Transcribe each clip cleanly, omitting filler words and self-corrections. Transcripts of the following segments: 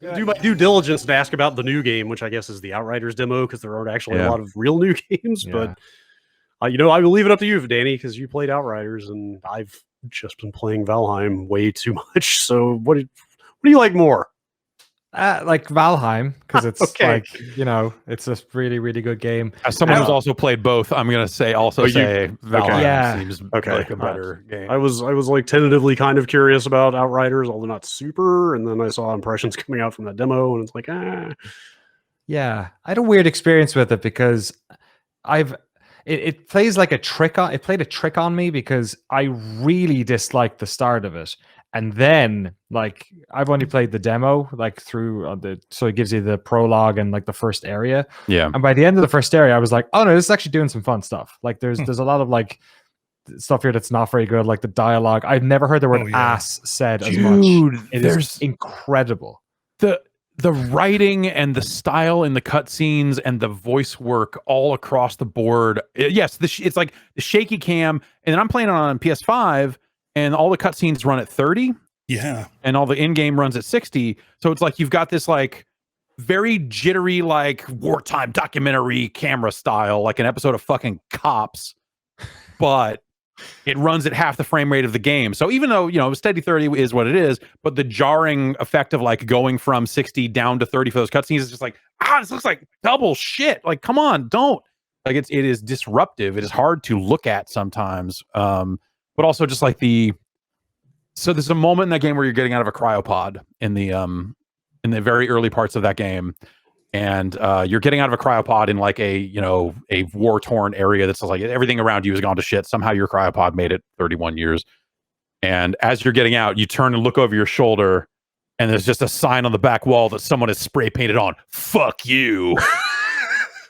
do my due diligence and ask about the new game, which I guess is the Outriders demo, because there aren't actually a lot of real new games. But I will leave it up to you, Danny, because you played Outriders, and I've just been playing Valheim way too much. So what do you like more? Like Valheim, because it's it's a really, really good game. As someone who's also played both, I'm gonna say Valheim seems like a better game. I was like tentatively kind of curious about Outriders, although not super, and then I saw impressions coming out from that demo, and it's like, Yeah, I had a weird experience with it because it plays like a trick on. It played a trick on me because I really disliked the start of it. And then, like, I've only played the demo, like, through so it gives you the prologue and, like, the first area. Yeah. And by the end of the first area, I was like, oh, no, this is actually doing some fun stuff. Like, there's a lot of, like, stuff here that's not very good, like the dialogue. I've never heard the word ass said as much. It is incredible. The writing and the style in the cutscenes and the voice work all across the board. Yes, it's like the shaky cam. And then I'm playing it on PS5, and all the cutscenes run at 30. Yeah. And all the in-game runs at 60. So it's like you've got this like very jittery, like wartime documentary camera style, like an episode of fucking Cops, but it runs at half the frame rate of the game. So even though, steady 30 is what it is, but the jarring effect of like going from 60 down to 30 for those cutscenes is just like, this looks like double shit. Like, come on, don't. Like it is disruptive. It is hard to look at sometimes. But also just like so there's a moment in that game where you're getting out of a cryopod in the very early parts of that game. And you're getting out of a cryopod in like a war-torn area that's like everything around you has gone to shit. Somehow your cryopod made it 31 years. And as you're getting out, you turn and look over your shoulder, and there's just a sign on the back wall that someone has spray painted on. Fuck you.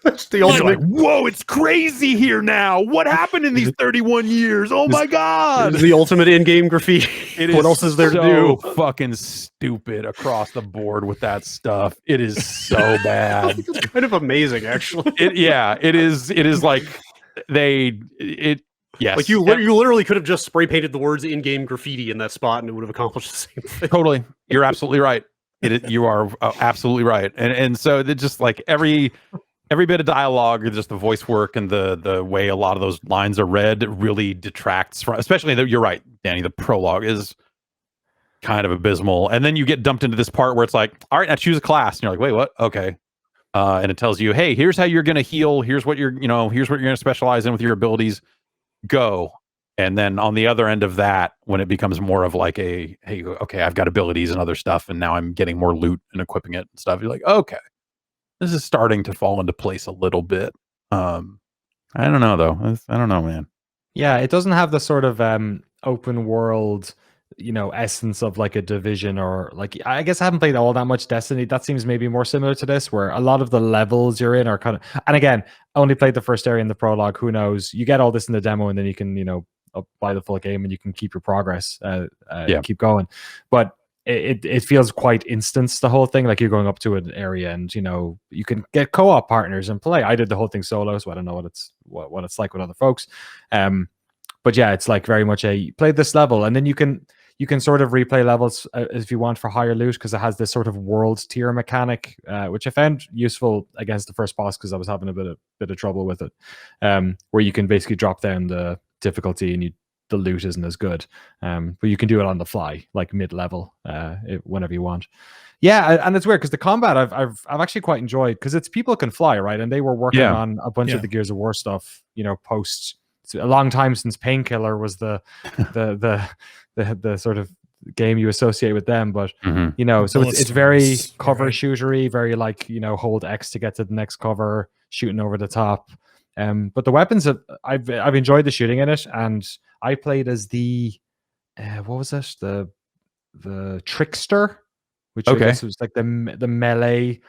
That's the ultimate. Like, whoa, it's crazy here now. What happened in these 31 years? Oh my God. It's the ultimate in-game graffiti. What else is there to do? Fucking stupid across the board with that stuff. It is so bad. It's kind of amazing, actually. It is like yes. Like you literally could have just spray painted the words in-game graffiti in that spot and it would have accomplished the same thing. Totally. You're absolutely right. You are absolutely right. And so it's just like every bit of dialogue, just the voice work and the way a lot of those lines are read really detracts from, especially you're right, Danny, the prologue is kind of abysmal. And then you get dumped into this part where it's like, all right, now choose a class. And you're like, wait, what? Okay. And it tells you, hey, here's how you're going to heal. Here's what you're going to specialize in with your abilities. Go. And then on the other end of that, when it becomes more of like hey, okay, I've got abilities and other stuff, and now I'm getting more loot and equipping it and stuff. You're like, okay. This is starting to fall into place a little bit. I don't know, though. I don't know, man. Yeah, it doesn't have the sort of open world, essence of like a Division, or like, I guess I haven't played all that much Destiny. That seems maybe more similar to this, where a lot of the levels you're in are kind of, and again, I only played the first area in the prologue. Who knows? You get all this in the demo, and then you can, buy the full game, and you can keep your progress, keep going. But it feels quite instance, the whole thing. Like you're going up to an area, and you can get co-op partners and play. I did the whole thing solo, so I don't know what it's like with other folks. But yeah, it's like very much you play this level, and then you can sort of replay levels if you want for higher loot, because it has this sort of world tier mechanic, which I found useful against the first boss because I was having a bit of trouble with it, where you can basically drop down the difficulty and the loot isn't as good, but you can do it on the fly, like mid-level, whenever you want. Yeah, and it's weird because the combat I've actually quite enjoyed, because it's people can fly, right? And they were working on a bunch of the Gears of War stuff, post. It's a long time since Painkiller was the sort of game you associate with them, but so it's very cover shootery, very like hold X to get to the next cover, shooting over the top. But the weapons, I've enjoyed the shooting in it, and I played as the what was it? The trickster, which I guess was like the melee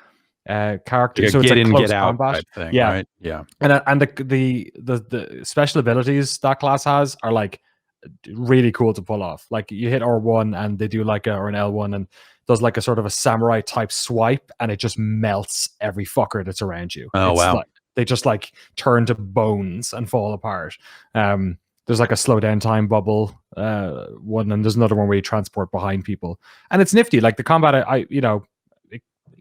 character. Like so it's get like in, close get out combat type thing, yeah, right? Yeah. And the special abilities that class has are like really cool to pull off. Like you hit R1 and they do like or an L1 and does like a sort of a samurai type swipe, and it just melts every fucker that's around you. Oh, wow. Like, they just like turn to bones and fall apart. There's like a slow down time bubble one, and there's another one where you transport behind people, and it's nifty. Like the combat, I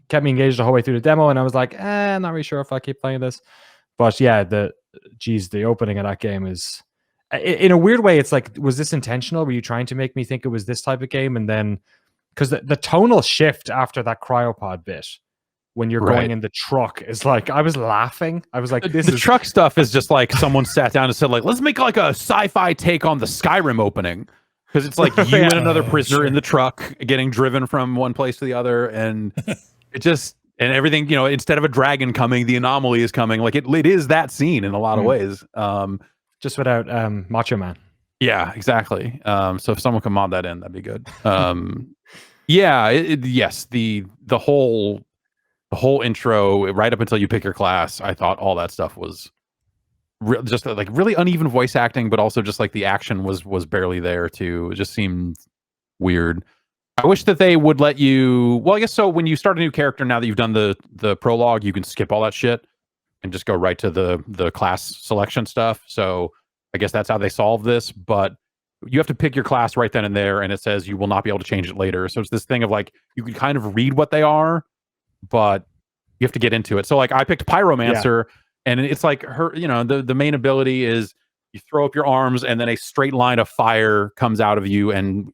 kept me engaged the whole way through the demo, and I was like, not really sure if I keep playing this. But yeah, the opening of that game is, in a weird way, it's like, was this intentional? Were you trying to make me think it was this type of game? And then, because the tonal shift after that cryopod bit, when you're going in the truck, is like, I was laughing. I was like, the truck stuff is just like someone sat down and said, like, let's make like a sci-fi take on the Skyrim opening. Because it's like you and another prisoner in the truck getting driven from one place to the other, and it just, and everything, instead of a dragon coming, the anomaly is coming. Like it is that scene in a lot of ways. Just without Macho Man. Yeah, exactly. So if someone can mod that in, that'd be good. Yeah, yes, the whole intro right up until you pick your class, I thought all that stuff was just like really uneven voice acting, but also just like the action was barely there too. It just seemed weird. I wish that they would let you, well, I guess so when you start a new character, now that you've done the prologue, you can skip all that shit and just go right to the class selection stuff. So I guess that's how they solve this, but you have to pick your class right then and there, and it says you will not be able to change it later. So it's this thing of like, you can kind of read what they are, but you have to get into it. So like I picked Pyromancer, and it's like her, the main ability is you throw up your arms and then a straight line of fire comes out of you, and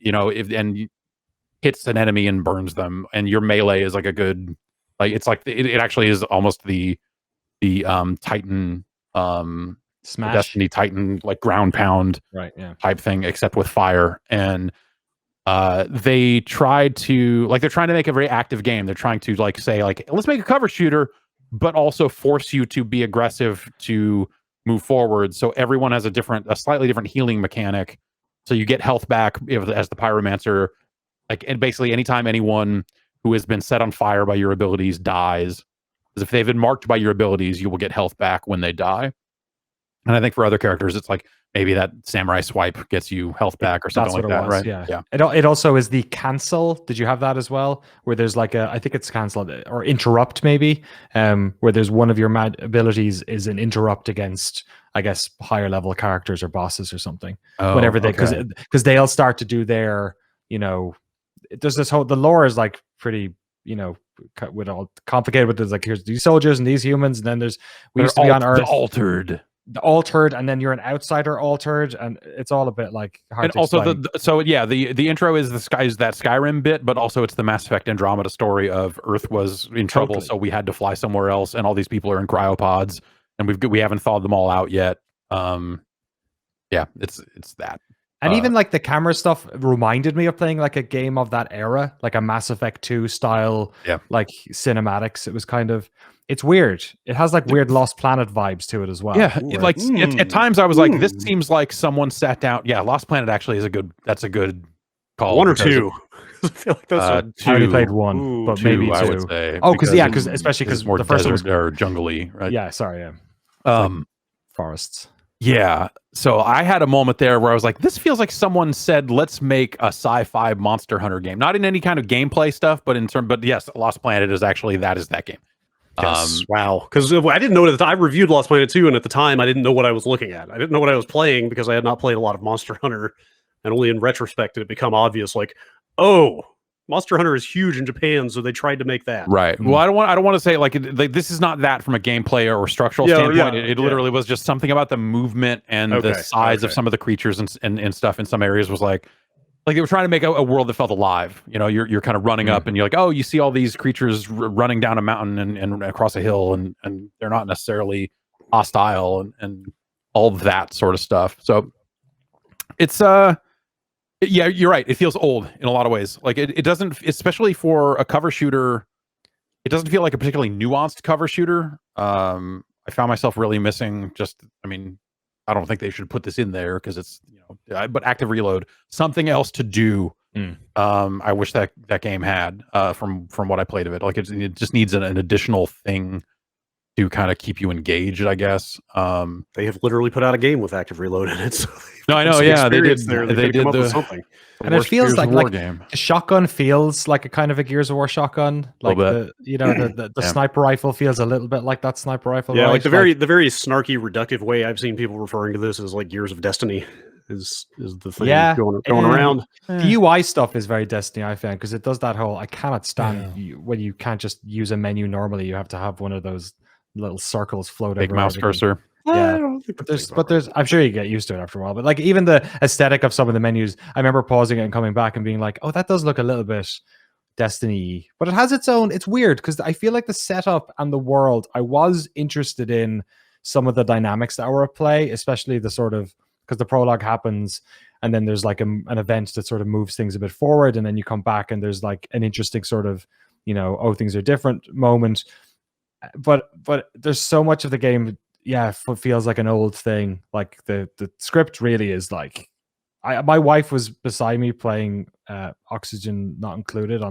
hits an enemy and burns them. And your melee is like a good, like it's like it actually is almost the Titan Smash, Destiny Titan, like ground pound type thing, except with fire. And they tried to, like, they're trying to make a very active game. They're trying to like say like, let's make a cover shooter, but also force you to be aggressive to move forward. So everyone has a slightly different healing mechanic. So you get health back as the Pyromancer. Like, and basically anytime anyone who has been set on fire by your abilities dies, because if they've been marked by your abilities, you will get health back when they die. And I think for other characters, it's like maybe that samurai swipe gets you health back or something like that, right? Yeah. It also is the cancel. Did you have that as well? Where there's like I think it's cancel or interrupt maybe, where there's one of your abilities is an interrupt against, I guess, higher level characters or bosses or something. Whenever they, because they'll start to do their, there's this whole, the lore is like pretty, with all complicated with this, like here's these soldiers and these humans, and then we used to be on Earth. The altered, and then you're an outsider altered, and it's all a bit like hard to also explain. the intro is that Skyrim bit, but also it's the Mass Effect Andromeda story of Earth was in trouble, so we had to fly somewhere else, and all these people are in cryopods, and we haven't thawed them all out yet. It's that. And even like the camera stuff reminded me of playing like a game of that era, like a Mass Effect 2 style, like cinematics. It was kind of, it's weird. It has like weird Lost Planet vibes to it as well. Yeah, at times I was like, this seems like someone sat down. Yeah, Lost Planet actually is that's a good call. One or two. I feel like that's I only played one, but maybe two. I would say. Oh, because especially because more the first one was or jungly, right? Yeah, sorry, yeah. Like forests. Yeah. So I had a moment there where I was like, this feels like someone said, let's make a sci-fi Monster Hunter game. Not in any kind of gameplay stuff, but yes, Lost Planet is actually that game. Yes. Wow. Because I didn't know that I reviewed Lost Planet 2, and at the time I didn't know what I was looking at. I didn't know what I was playing because I had not played a lot of Monster Hunter, and only in retrospect did it become obvious, like, oh, Monster Hunter is huge in Japan, so they tried to make that. Right. Well, I don't want to say like this is not that from a gameplay or structural standpoint. It literally was just something about the movement and the size of some of the creatures and stuff in some areas was like they were trying to make a world that felt alive. You're kind of running up and you're like, oh, you see all these creatures running down a mountain and across a hill, and they're not necessarily hostile and all of that sort of stuff. So it's yeah, you're right. It feels old in a lot of ways. Like it doesn't, especially for a cover shooter, it doesn't feel like a particularly nuanced cover shooter. I found myself really missing I don't think they should put this in there because it's, but active reload, something else to do. I wish that game had from what I played of it. Like it just needs an additional thing to kind of keep you engaged, I guess. They have literally put out a game with active reload in it. So no, I know. Yeah, they did. They did something. And it feels like the shotgun feels like a kind of a Gears of War shotgun. Like the sniper rifle feels a little bit like that sniper rifle. Yeah, right? Like the very snarky, reductive way I've seen people referring to this is like Gears of Destiny. is the thing going around. The UI stuff is very Destiny, I found, because it does that whole I cannot stand when you can't just use a menu normally. You have to have one of those little circles float Big over mouse everything. cursor. Yeah, but there's I'm sure you get used to it after a while. But like even the aesthetic of some of the menus, I remember pausing it and coming back and being like, oh, that does look a little bit Destiny, but it has its own. It's weird because I feel like the setup and the world, I was interested in some of the dynamics that were at play, especially the sort of, because the prologue happens and then there's like an event that sort of moves things a bit forward, and then you come back and there's like an interesting sort of, oh, things are different moment. But there's so much of the game, feels like an old thing. Like the script really is like, my wife was beside me playing Oxygen Not Included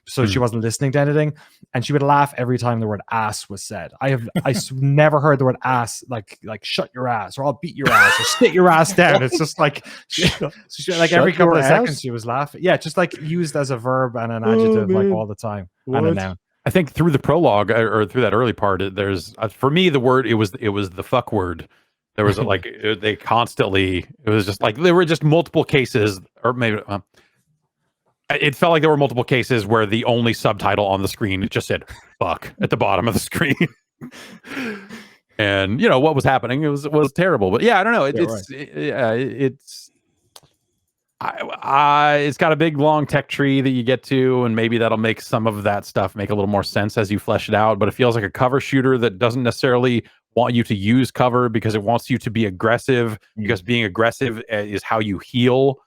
so she wasn't listening to anything, and she would laugh every time the word ass was said. I never heard the word ass like shut your ass, or I'll beat your ass, or sit your ass down. It's just like like every couple of seconds she was laughing. Yeah, just like used as a verb and an adjective like all the time. And a noun. I think through the prologue or through that early part, there's for me the word it was the fuck word. There was like they constantly. It was just like there were just multiple cases, or maybe it felt like there were multiple cases where the only subtitle on the screen just said "fuck" at the bottom of the screen, and what was happening. It was terrible. But yeah, I don't know. It's got a big long tech tree that you get to, and maybe that'll make some of that stuff make a little more sense as you flesh it out. But it feels like a cover shooter that doesn't necessarily want you to use cover because it wants you to be aggressive, because being aggressive is how you heal.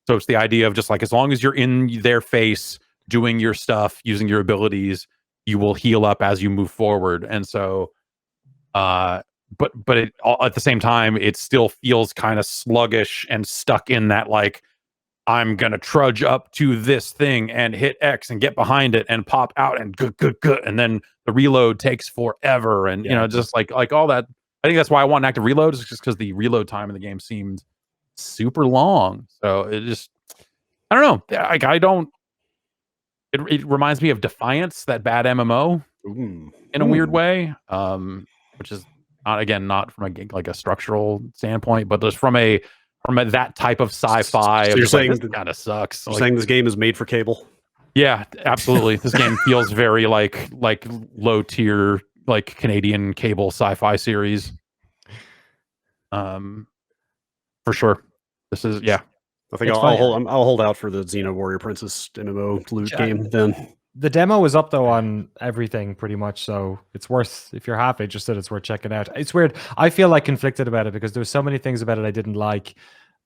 So it's the idea of just like, as long as you're in their face doing your stuff, using your abilities, you will heal up as you move forward. And so but it, at the same time, it still feels kind of sluggish and stuck in that like, I'm gonna trudge up to this thing and hit X and get behind it and pop out and good, and then the reload takes forever, and just like all that. I think that's why I want an active reload, is just because the reload time in the game seemed super long. So it just, I don't know. Like it reminds me of Defiance, that bad MMO, in a weird way, which is not from a structural standpoint, but just from that type of sci-fi. So you're saying this kind of sucks. You're saying this game is made for cable? Yeah, absolutely. This game feels very like low tier, like Canadian cable sci-fi series. For sure. This is I think I'll hold out for the Xeno Warrior Princess MMO loot game then. The demo is up though on everything pretty much, so it's worth, if you're half interested, it's worth checking out. It's weird. I feel like conflicted about it because there's so many things about it I didn't like,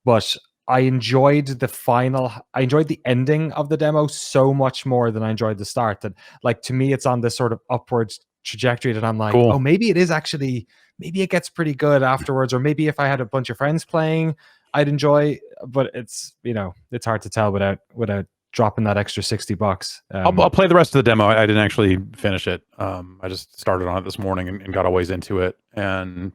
but I enjoyed the ending of the demo so much more than I enjoyed the start. That, like, to me, it's on this sort of upward trajectory that I'm like, cool. Oh, maybe it gets pretty good afterwards, or maybe if I had a bunch of friends playing, I'd enjoy. But it's it's hard to tell without dropping that extra $60. I'll play the rest of the demo. I didn't actually finish it. I just started on it this morning and got a ways into it. And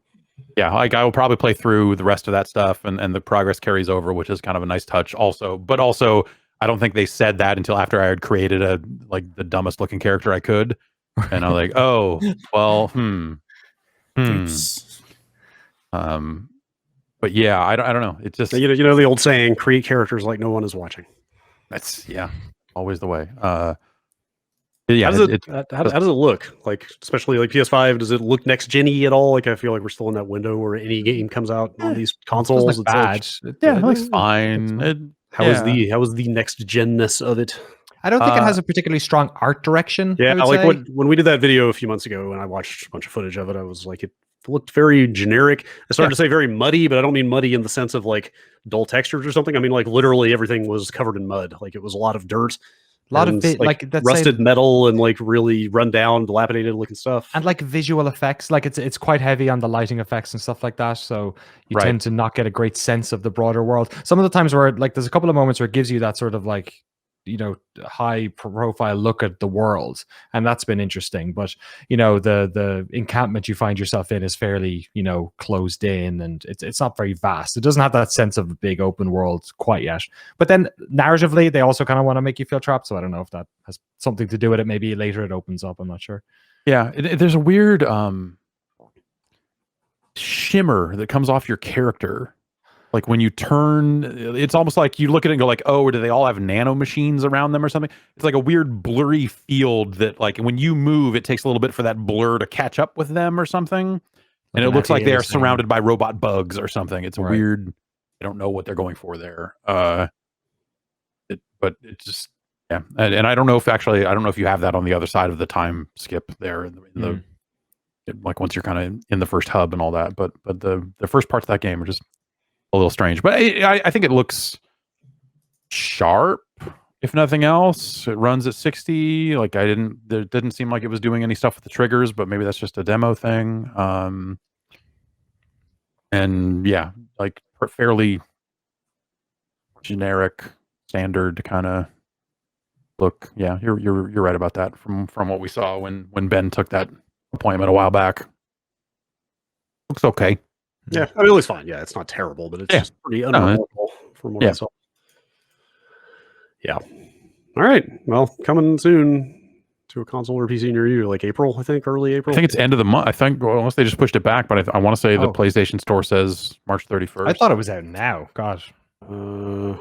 yeah, like I will probably play through the rest of that stuff, and the progress carries over, which is kind of a nice touch also. But also, I don't think they said that until after I had created the dumbest looking character I could. And I'm like, oh, well, But yeah, I don't know. It's just, the old saying, create characters like no one is watching. That's always the way. How does it look? Like, especially like PS5, does it look next gen-y at all? Like, I feel like we're still in that window where any game comes out on these consoles. It's bad. It looks fine. How is the next gen-ness of it? I don't think it has a particularly strong art direction. Yeah, when we did that video a few months ago, and I watched a bunch of footage of it, I was like, it looked very generic. I started to say very muddy, but I don't mean muddy in the sense of like dull textures or something. I mean, like, literally everything was covered in mud. Like, it was a lot of dirt, a lot of rusted metal, and like really run down, dilapidated looking stuff, and like visual effects. Like it's quite heavy on the lighting effects and stuff like that. So you tend to not get a great sense of the broader world. Some of the times where like there's a couple of moments where it gives you that sort of like, high profile look at the world, and that's been interesting. But the encampment you find yourself in is fairly closed in, and it's not very vast. It doesn't have that sense of a big open world quite yet. But then narratively, they also kind of want to make you feel trapped. So I don't know if that has something to do with it. Maybe later it opens up. I'm not sure. Yeah, there's a weird shimmer that comes off your character Like when you turn, it's almost like you look at it and go like, oh, do they all have nano machines around them or something? It's like a weird blurry field that like when you move, it takes a little bit for that blur to catch up with them or something. And it looks like they are surrounded by robot bugs or something. It's a weird, I don't know what they're going for there. But it just, yeah. And I don't know if actually, I don't know if you have that on the other side of the time skip there in the like once you're kind of in the first hub and all that. But the first parts of that game are just a little strange. But I think it looks sharp, if nothing else. It runs at 60. Like there didn't seem like it was doing any stuff with the triggers, but maybe that's just a demo thing. And yeah, like fairly generic, standard kind of look. Yeah, you're right about that from what we saw when Ben took that appointment a while back. Looks okay. Yeah, I mean, it looks fine. Yeah, it's not terrible, but it's just pretty unremarkable from what I saw. Yeah. All right. Well, coming soon to a console or PC near you, like April, I think, early April. I think it's end of the month. I think, well, unless they just pushed it back, but I want to say the PlayStation Store says March 31st. I thought it was out now. Gosh. I'm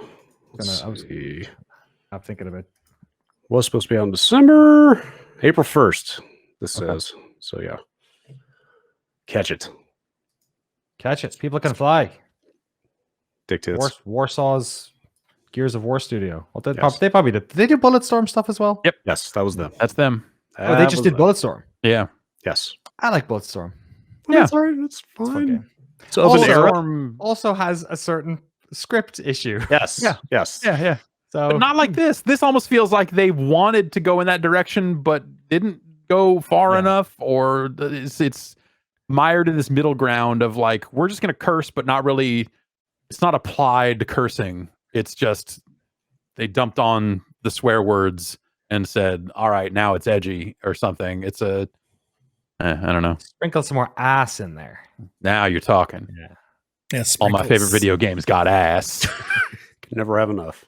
thinking of it. Was supposed to be out in December, April 1st. This says so. Yeah. Catch it. People can fly. Dick tits. Warsaw's Gears of War studio. Well, they probably did. Did they do Bulletstorm stuff as well? Yep. Yes, that was them. That's them. Oh, they just did Bulletstorm. Yeah. Yes. I like Bulletstorm. Yeah, it's all right. It's fine. So also has a certain script issue. Yes. Yeah. Yes. Yeah. So, but not like this. This almost feels like they wanted to go in that direction, but didn't go far enough, or it's mired in this middle ground of like, we're just going to curse, but not really. It's not applied cursing. It's just they dumped on the swear words and said, all right, now it's edgy or something. It's I don't know. Sprinkle some more ass in there. Now you're talking. Yeah. Yes. All my favorite video games got ass. Can never have enough.